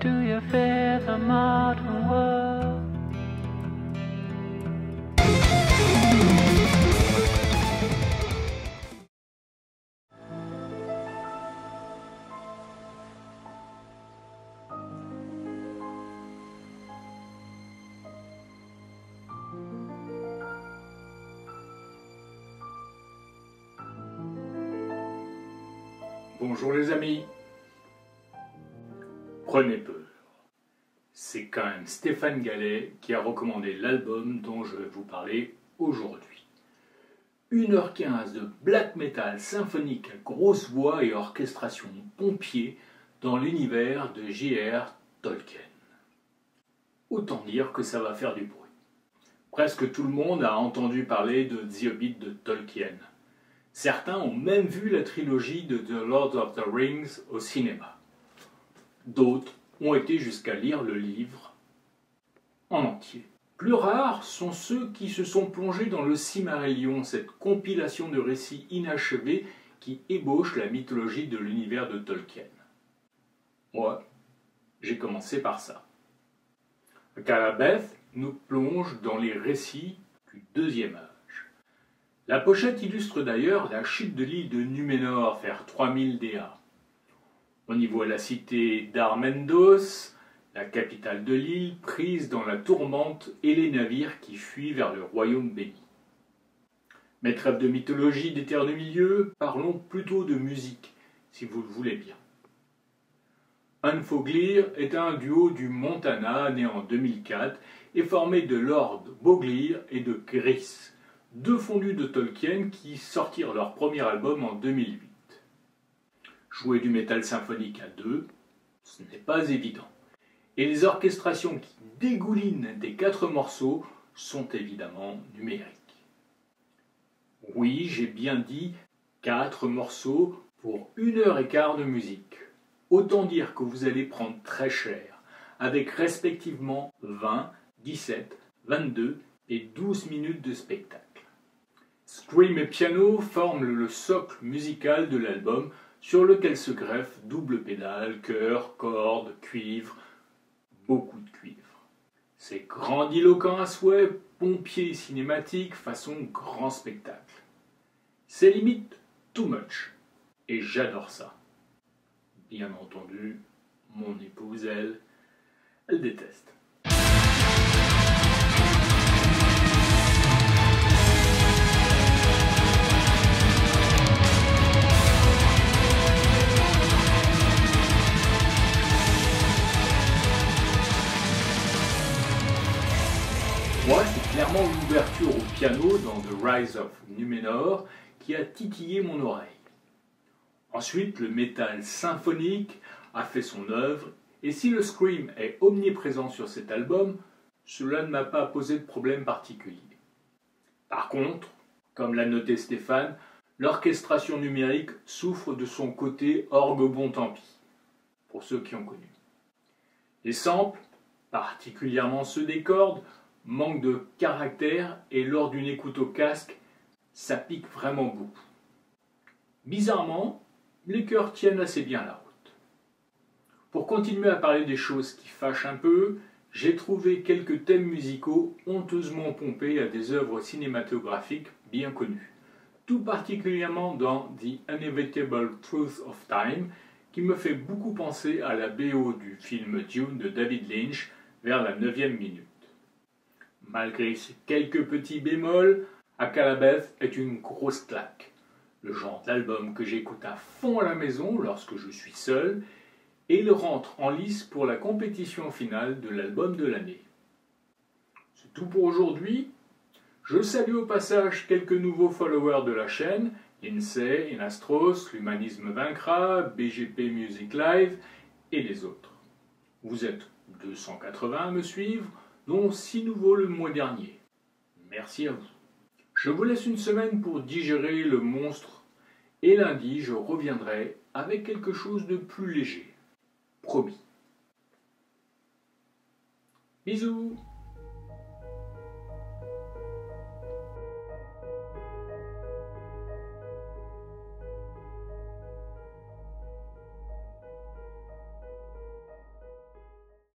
Do you fear the modern world? Bonjour les amis. Prenez peur. C'est quand même Stéphane Gallet qui a recommandé l'album dont je vais vous parler aujourd'hui. 1h15 de black metal symphonique à grosse voix et orchestration pompier dans l'univers de J.R. Tolkien. Autant dire que ça va faire du bruit. Presque tout le monde a entendu parler de The Hobbit de Tolkien. Certains ont même vu la trilogie de The Lord of the Rings au cinéma. D'autres ont été jusqu'à lire le livre en entier. Plus rares sont ceux qui se sont plongés dans le Silmarillion, cette compilation de récits inachevés qui ébauche la mythologie de l'univers de Tolkien. Moi, j'ai commencé par ça. Akalabeth nous plonge dans les récits du Deuxième Âge. La pochette illustre d'ailleurs la chute de l'île de Númenor vers 3000 DA. On y voit la cité d'Armendos, la capitale de l'île, prise dans la tourmente et les navires qui fuient vers le royaume béni. Mais trêve de mythologie des terres du milieu, parlons plutôt de musique, si vous le voulez bien. Unfoglir est un duo du Montana né en 2004 et formé de Lord Boglir et de Gris, deux fondus de Tolkien qui sortirent leur premier album en 2008. Jouer du métal symphonique à deux, ce n'est pas évident. Et les orchestrations qui dégoulinent des 4 morceaux sont évidemment numériques. Oui, j'ai bien dit 4 morceaux pour 1h15 de musique. Autant dire que vous allez prendre très cher, avec respectivement 20, 17, 22 et 12 minutes de spectacle. Scream et piano forment le socle musical de l'album sur lequel se greffent double pédale, chœur, cordes, cuivre, beaucoup de cuivre. C'est grandiloquent à souhait, pompier et cinématique façon grand spectacle. C'est limite too much, et j'adore ça. Bien entendu, mon épouse, elle déteste. Moi, c'est clairement l'ouverture au piano dans The Rise of Númenor qui a titillé mon oreille. Ensuite, le métal symphonique a fait son œuvre, et si le scream est omniprésent sur cet album, cela ne m'a pas posé de problème particulier. Par contre, comme l'a noté Stéphane, l'orchestration numérique souffre de son côté orgue bon tant pis, pour ceux qui ont connu. Les samples, particulièrement ceux des cordes, manquent de caractère et lors d'une écoute au casque, ça pique vraiment beaucoup. Bizarrement, les chœurs tiennent assez bien la route. Pour continuer à parler des choses qui fâchent un peu, j'ai trouvé quelques thèmes musicaux honteusement pompés à des œuvres cinématographiques bien connues, tout particulièrement dans The Inevitable Truth of Time, qui me fait beaucoup penser à la BO du film Dune de David Lynch vers la 9e minute. Malgré ces quelques petits bémols, Akalabeth est une grosse claque. Le genre d'album que j'écoute à fond à la maison lorsque je suis seul, et il rentre en lice pour la compétition finale de l'album de l'année. C'est tout pour aujourd'hui. Je salue au passage quelques nouveaux followers de la chaîne, Lindsay, Inastros, L'Humanisme Vaincra, BGP Music Live et les autres. Vous êtes 280 à me suivre, dont 6 nouveaux le mois dernier. Merci à vous. Je vous laisse une semaine pour digérer le monstre, et lundi je reviendrai avec quelque chose de plus léger. Promis. Bisous.